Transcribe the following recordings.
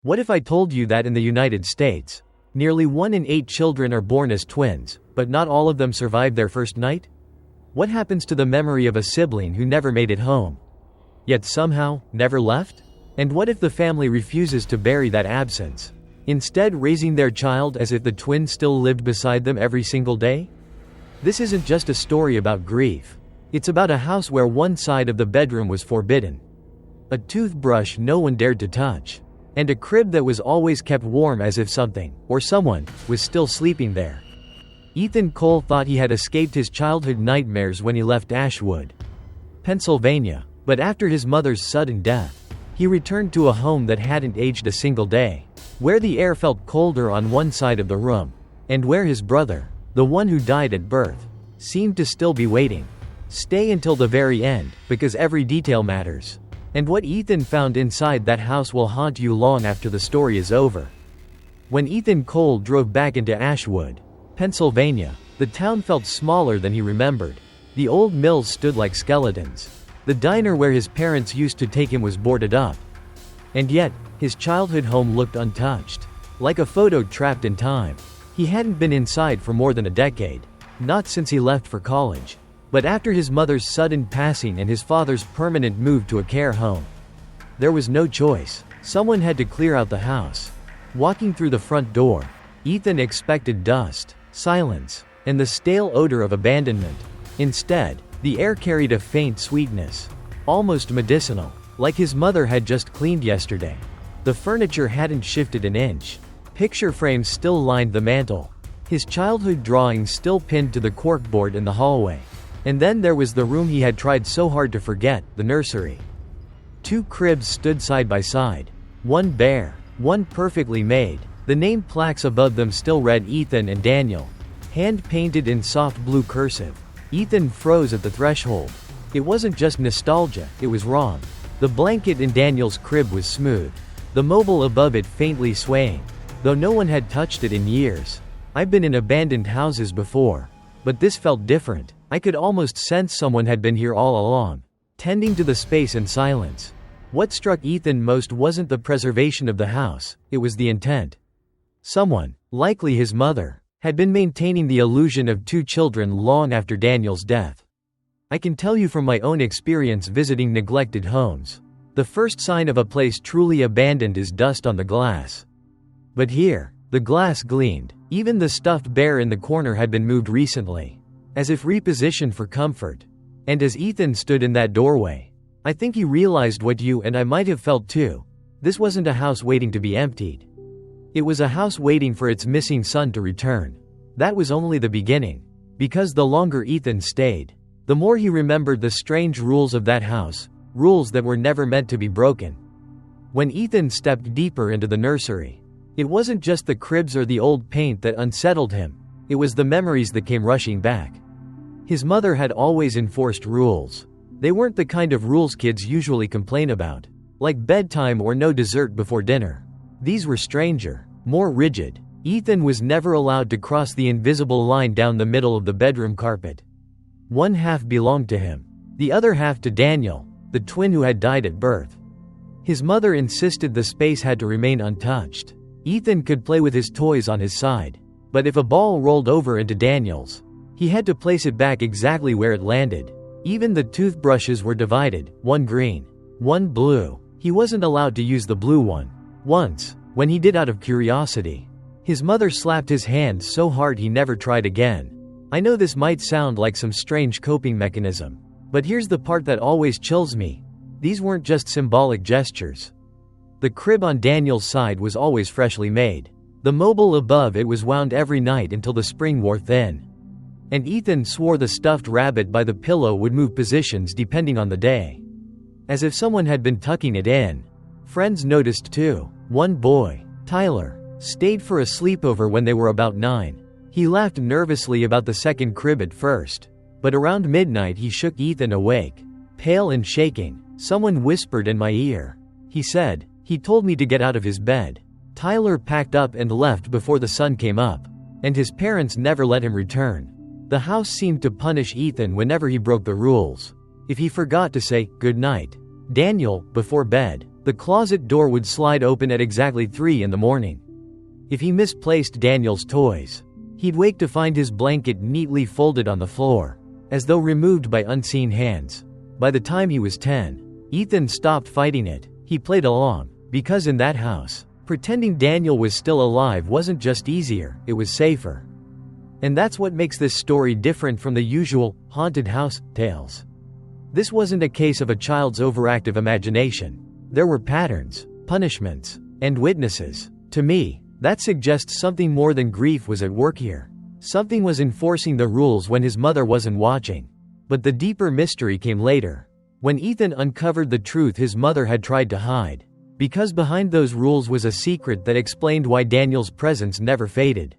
What if I told you that in the United States, nearly 1 in 8 children are born as twins, but not all of them survive their first night? What happens to the memory of a sibling who never made it home, yet somehow never left? And what if the family refuses to bury that absence, instead raising their child as if the twin still lived beside them every single day? This isn't just a story about grief. It's about a house where one side of the bedroom was forbidden, a toothbrush no one dared to touch, and a crib that was always kept warm as if something, or someone, was still sleeping there. Ethan Cole thought he had escaped his childhood nightmares when he left Ashwood, Pennsylvania, but after his mother's sudden death, he returned to a home that hadn't aged a single day, where the air felt colder on one side of the room, and where his brother, the one who died at birth, seemed to still be waiting. Stay until the very end, because every detail matters. And what Ethan found inside that house will haunt you long after the story is over. When Ethan Cole drove back into Ashwood, Pennsylvania, the town felt smaller than he remembered. The old mills stood like skeletons. The diner where his parents used to take him was boarded up. And yet, his childhood home looked untouched, like a photo trapped in time. He hadn't been inside for more than a decade, not since he left for college, but after his mother's sudden passing and his father's permanent move to a care home. There was no choice. Someone had to clear out the house. Walking through the front door, Ethan expected dust, silence, and the stale odor of abandonment. Instead, the air carried a faint sweetness, almost medicinal, like his mother had just cleaned yesterday. The furniture hadn't shifted an inch. Picture frames still lined the mantel. His childhood drawings still pinned to the corkboard in the hallway. And then there was the room he had tried so hard to forget, the nursery. 2 cribs stood side by side. One bare, one perfectly made. The name plaques above them still read Ethan and Daniel, hand-painted in soft blue cursive. Ethan froze at the threshold. It wasn't just nostalgia, it was wrong. The blanket in Daniel's crib was smooth, the mobile above it faintly swaying, though no one had touched it in years. I've been in abandoned houses before, but this felt different. I could almost sense someone had been here all along, tending to the space in silence. What struck Ethan most wasn't the preservation of the house, it was the intent. Someone, likely his mother, had been maintaining the illusion of 2 children long after Daniel's death. I can tell you from my own experience visiting neglected homes, the first sign of a place truly abandoned is dust on the glass. But here, the glass gleamed. Even the stuffed bear in the corner had been moved recently, as if repositioned for comfort. And as Ethan stood in that doorway, I think he realized what you and I might have felt too. This wasn't a house waiting to be emptied. It was a house waiting for its missing son to return. That was only the beginning, because the longer Ethan stayed, the more he remembered the strange rules of that house, rules that were never meant to be broken. When Ethan stepped deeper into the nursery, it wasn't just the cribs or the old paint that unsettled him, it was the memories that came rushing back. His mother had always enforced rules. They weren't the kind of rules kids usually complain about, like bedtime or no dessert before dinner. These were stranger, more rigid. Ethan was never allowed to cross the invisible line down the middle of the bedroom carpet. One half belonged to him, the other half to Daniel, the twin who had died at birth. His mother insisted the space had to remain untouched. Ethan could play with his toys on his side, but if a ball rolled over into Daniel's, he had to place it back exactly where it landed. Even the toothbrushes were divided, one green, one blue. He wasn't allowed to use the blue one. Once, when he did out of curiosity, his mother slapped his hand so hard he never tried again. I know this might sound like some strange coping mechanism, but here's the part that always chills me. These weren't just symbolic gestures. The crib on Daniel's side was always freshly made. The mobile above it was wound every night until the spring wore thin. And Ethan swore the stuffed rabbit by the pillow would move positions depending on the day, as if someone had been tucking it in. Friends noticed too. One boy, Tyler, stayed for a sleepover when they were about 9. He laughed nervously about the second crib at first, but around midnight he shook Ethan awake. Pale and shaking, someone whispered in my ear. He said, he told me to get out of his bed. Tyler packed up and left before the sun came up, and his parents never let him return. The house seemed to punish Ethan whenever he broke the rules. If he forgot to say, "good night, Daniel," before bed, The closet door would slide open at exactly 3 in the morning. If he misplaced Daniel's toys, he'd wake to find his blanket neatly folded on the floor, as though removed by unseen hands. By the time he was 10, Ethan stopped fighting it. He played along, because in that house, pretending Daniel was still alive wasn't just easier, it was safer. And that's what makes this story different from the usual haunted house tales. This wasn't a case of a child's overactive imagination. There were patterns, punishments, and witnesses. To me, that suggests something more than grief was at work here. Something was enforcing the rules when his mother wasn't watching. But the deeper mystery came later, when Ethan uncovered the truth his mother had tried to hide. Because behind those rules was a secret that explained why Daniel's presence never faded,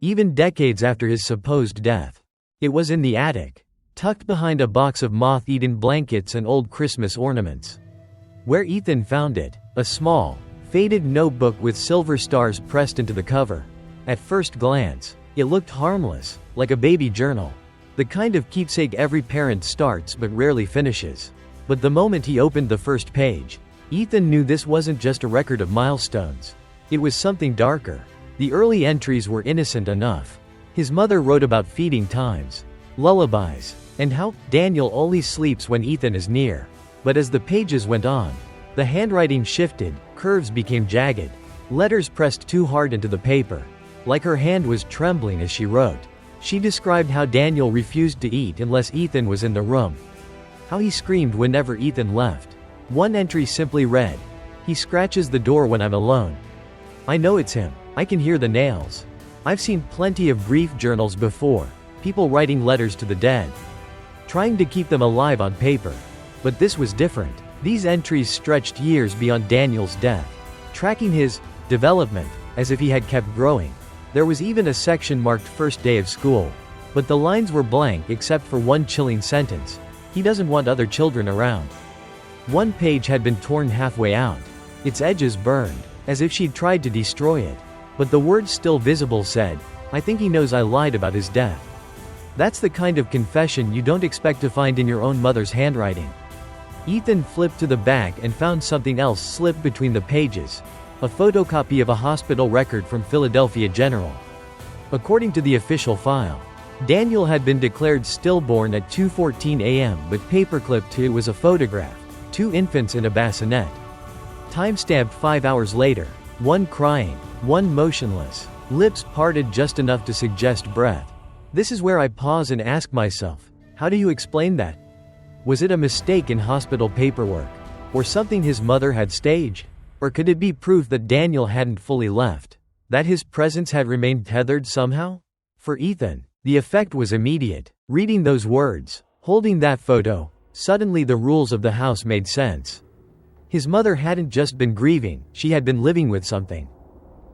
even decades after his supposed death. It was in the attic, tucked behind a box of moth-eaten blankets and old Christmas ornaments. Where Ethan found it, a small, faded notebook with silver stars pressed into the cover. At first glance, it looked harmless, like a baby journal. The kind of keepsake every parent starts but rarely finishes. But the moment he opened the first page, Ethan knew this wasn't just a record of milestones. It was something darker. The early entries were innocent enough. His mother wrote about feeding times, lullabies, and how Daniel only sleeps when Ethan is near. But as the pages went on, the handwriting shifted, curves became jagged, letters pressed too hard into the paper, like her hand was trembling as she wrote. She described how Daniel refused to eat unless Ethan was in the room, how he screamed whenever Ethan left. One entry simply read, "He scratches the door when I'm alone. I know it's him. I can hear the nails." I've seen plenty of grief journals before, people writing letters to the dead, trying to keep them alive on paper. But this was different. These entries stretched years beyond Daniel's death, tracking his development as if he had kept growing. There was even a section marked first day of school. But the lines were blank except for one chilling sentence: "He doesn't want other children around." One page had been torn halfway out, its edges burned, as if she'd tried to destroy it. But the words still visible said, "I think he knows I lied about his death." That's the kind of confession you don't expect to find in your own mother's handwriting. Ethan flipped to the back and found something else slipped between the pages, a photocopy of a hospital record from Philadelphia General. According to the official file, Daniel had been declared stillborn at 2:14 a.m. but paperclipped to it was a photograph, 2 infants in a bassinet. Timestamped 5 hours later, one crying, one motionless, lips parted just enough to suggest breath. This is where I pause and ask myself, how do you explain that? Was it a mistake in hospital paperwork? Or something his mother had staged? Or could it be proof that Daniel hadn't fully left? That his presence had remained tethered somehow? For Ethan, the effect was immediate. Reading those words, holding that photo, suddenly the rules of the house made sense. His mother hadn't just been grieving, she had been living with something.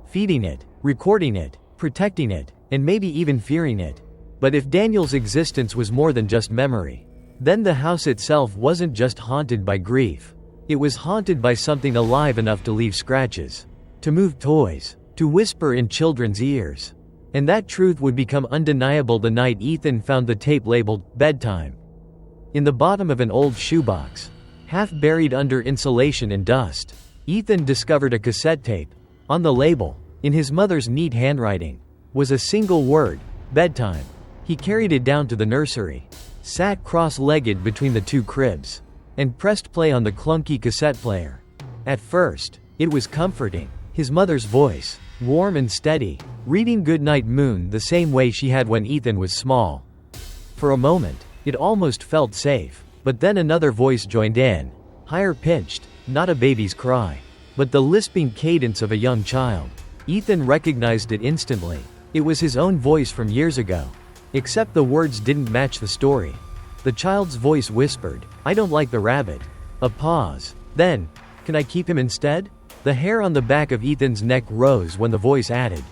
Feeding it, recording it, protecting it, and maybe even fearing it. But if Daniel's existence was more than just memory, then the house itself wasn't just haunted by grief. It was haunted by something alive enough to leave scratches, to move toys, to whisper in children's ears. And that truth would become undeniable the night Ethan found the tape labeled "Bedtime" in the bottom of an old shoebox, half buried under insulation and dust. Ethan discovered a cassette tape. On the label, in his mother's neat handwriting, was a single word: bedtime. He carried it down to the nursery, sat cross-legged between the 2 cribs, and pressed play on the clunky cassette player. At first, it was comforting. His mother's voice, warm and steady, reading Goodnight Moon the same way she had when Ethan was small. For a moment, it almost felt safe. But then another voice joined in, higher pitched, not a baby's cry, but the lisping cadence of a young child. Ethan recognized it instantly. It was his own voice from years ago. Except the words didn't match the story. The child's voice whispered, "I don't like the rabbit." A pause. Then, "Can I keep him instead?" The hair on the back of Ethan's neck rose when the voice added,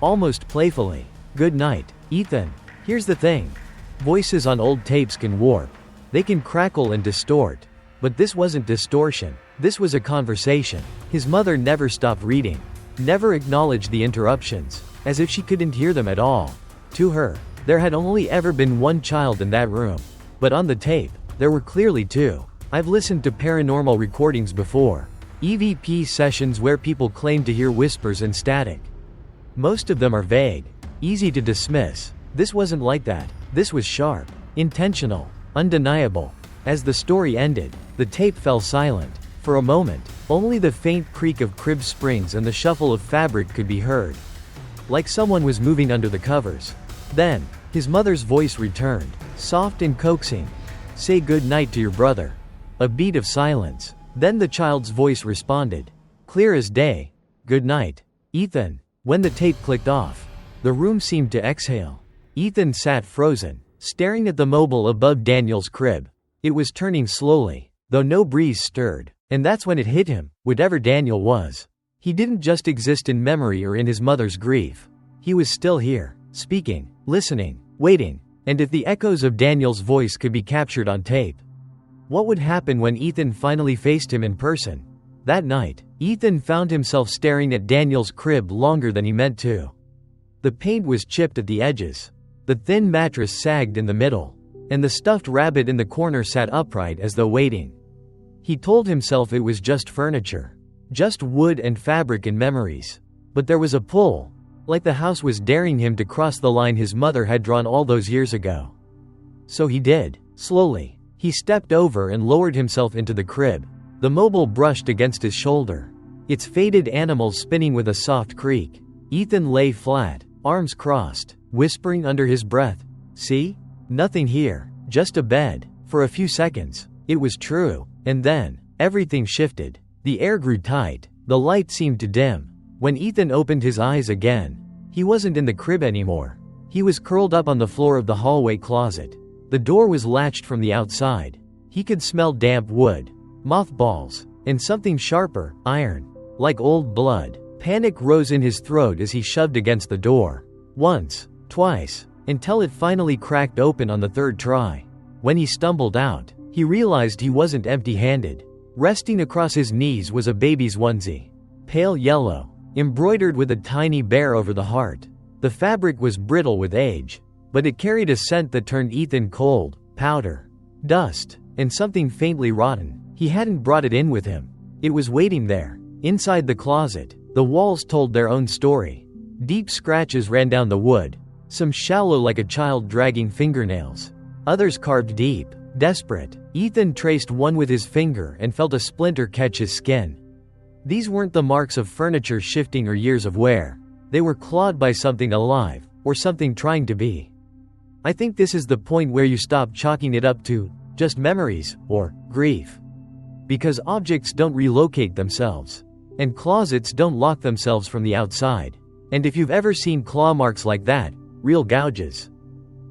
almost playfully, "Good night, Ethan. Here's the thing. Voices on old tapes can warp. They can crackle and distort. But this wasn't distortion. This was a conversation." His mother never stopped reading, never acknowledged the interruptions, as if she couldn't hear them at all. To her, there had only ever been one child in that room. But on the tape, there were clearly 2. I've listened to paranormal recordings before. EVP sessions where people claim to hear whispers and static. Most of them are vague, easy to dismiss. This wasn't like that. This was sharp, intentional, undeniable. As the story ended, the tape fell silent. For a moment, only the faint creak of crib springs and the shuffle of fabric could be heard. Like someone was moving under the covers. Then, his mother's voice returned, soft and coaxing. "Say good night to your brother." A beat of silence. Then the child's voice responded, clear as day. "Good night, Ethan." When the tape clicked off, the room seemed to exhale. Ethan sat frozen, staring at the mobile above Daniel's crib. It was turning slowly, though no breeze stirred. And that's when it hit him, whatever Daniel was. He didn't just exist in memory or in his mother's grief. He was still here, speaking, listening, waiting. And if the echoes of Daniel's voice could be captured on tape, what would happen when Ethan finally faced him in person? That night, Ethan found himself staring at Daniel's crib longer than he meant to. The paint was chipped at the edges. The thin mattress sagged in the middle. And the stuffed rabbit in the corner sat upright as though waiting. He told himself it was just furniture. Just wood and fabric and memories. But there was a pull. Like the house was daring him to cross the line his mother had drawn all those years ago. So he did. Slowly, he stepped over and lowered himself into the crib. The mobile brushed against his shoulder, its faded animals spinning with a soft creak. Ethan lay flat, arms crossed, whispering under his breath, "See? Nothing here, just a bed." For a few seconds, it was true. And then, everything shifted. The air grew tight, the light seemed to dim. When Ethan opened his eyes again, he wasn't in the crib anymore. He was curled up on the floor of the hallway closet. The door was latched from the outside. He could smell damp wood, mothballs, and something sharper, iron, like old blood. Panic rose in his throat as he shoved against the door. Once, twice, until it finally cracked open on the third try. When he stumbled out, he realized he wasn't empty-handed. Resting across his knees was a baby's onesie. Pale yellow, embroidered with a tiny bear over the heart. The fabric was brittle with age, but it carried a scent that turned Ethan cold. Powder, dust, and something faintly rotten. He hadn't brought it in with him. It was waiting there, inside the closet. The walls told their own story. Deep scratches ran down the wood, some shallow like a child dragging fingernails, others carved deep. Desperate, Ethan traced one with his finger and felt a splinter catch his skin. These weren't the marks of furniture shifting or years of wear. They were clawed by something alive, or something trying to be. I think this is the point where you stop chalking it up to just memories or grief. Because objects don't relocate themselves. And closets don't lock themselves from the outside. And if you've ever seen claw marks like that, real gouges,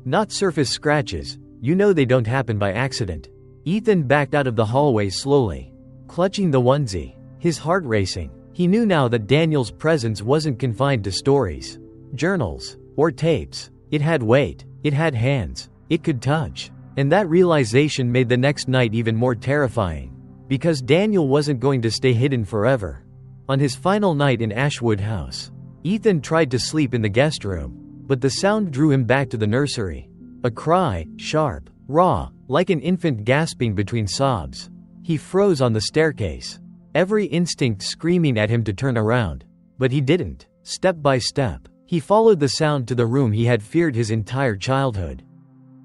not surface scratches, you know they don't happen by accident. Ethan backed out of the hallway slowly, clutching the onesie, his heart racing. He knew now that Daniel's presence wasn't confined to stories, journals, or tapes. It had weight, it had hands, it could touch. And that realization made the next night even more terrifying. Because Daniel wasn't going to stay hidden forever. On his final night in Ashwood House, Ethan tried to sleep in the guest room, but the sound drew him back to the nursery. A cry, sharp, raw, like an infant gasping between sobs. He froze on the staircase, every instinct screaming at him to turn around. But he didn't. Step by step, he followed the sound to the room he had feared his entire childhood.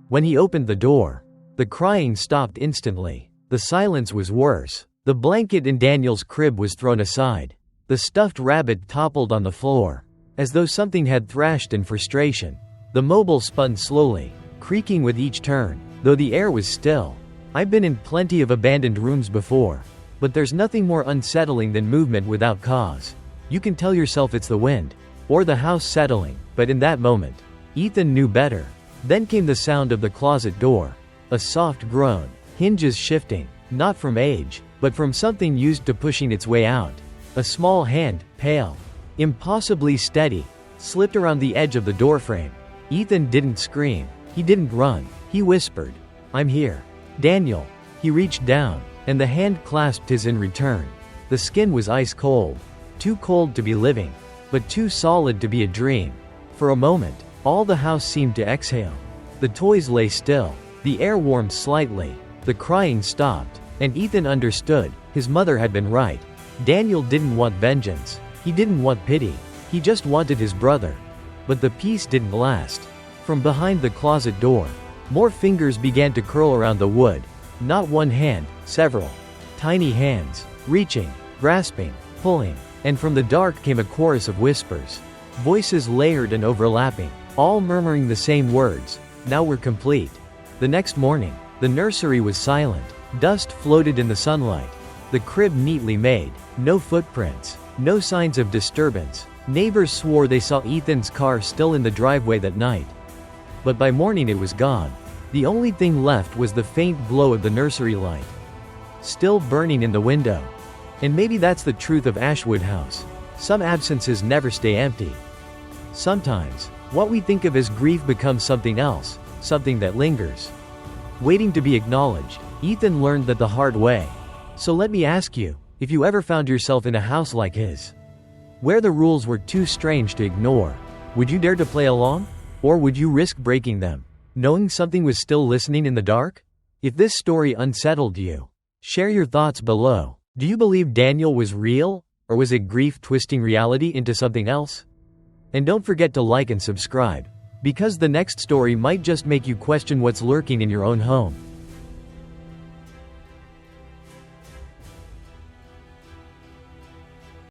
When he opened the door, the crying stopped instantly. The silence was worse. The blanket in Daniel's crib was thrown aside. The stuffed rabbit toppled on the floor, as though something had thrashed in frustration. The mobile spun slowly, creaking with each turn, though the air was still. I've been in plenty of abandoned rooms before, but there's nothing more unsettling than movement without cause. You can tell yourself it's the wind, or the house settling, but in that moment, Ethan knew better. Then came the sound of the closet door, a soft groan, hinges shifting, not from age, but from something used to pushing its way out. A small hand, pale, impossibly steady, slipped around the edge of the doorframe. Ethan didn't scream. He didn't run. He whispered, "I'm here, Daniel." He reached down, and the hand clasped his in return. The skin was ice cold. Too cold to be living, but too solid to be a dream. For a moment, all the house seemed to exhale. The toys lay still. The air warmed slightly. The crying stopped, and Ethan understood. His mother had been right. Daniel didn't want vengeance. He didn't want pity. He just wanted his brother. But the peace didn't last. From behind the closet door, more fingers began to curl around the wood. Not one hand, several. Tiny hands, reaching, grasping, pulling. And from the dark came a chorus of whispers. Voices layered and overlapping, all murmuring the same words. Now we're complete. The next morning, the nursery was silent. Dust floated in the sunlight. The crib neatly made. No footprints. No signs of disturbance. Neighbors swore they saw Ethan's car still in the driveway that night. But by morning it was gone. The only thing left was the faint glow of the nursery light, still burning in the window. And maybe that's the truth of Ashwood House. Some absences never stay empty. Sometimes, what we think of as grief becomes something else, something that lingers, waiting to be acknowledged. Ethan learned that the hard way. So let me ask you, if you ever found yourself in a house like his, where the rules were too strange to ignore, would you dare to play along? Or would you risk breaking them, knowing something was still listening in the dark? If this story unsettled you, share your thoughts below. Do you believe Daniel was real, or was it grief twisting reality into something else? And don't forget to like and subscribe, because the next story might just make you question what's lurking in your own home.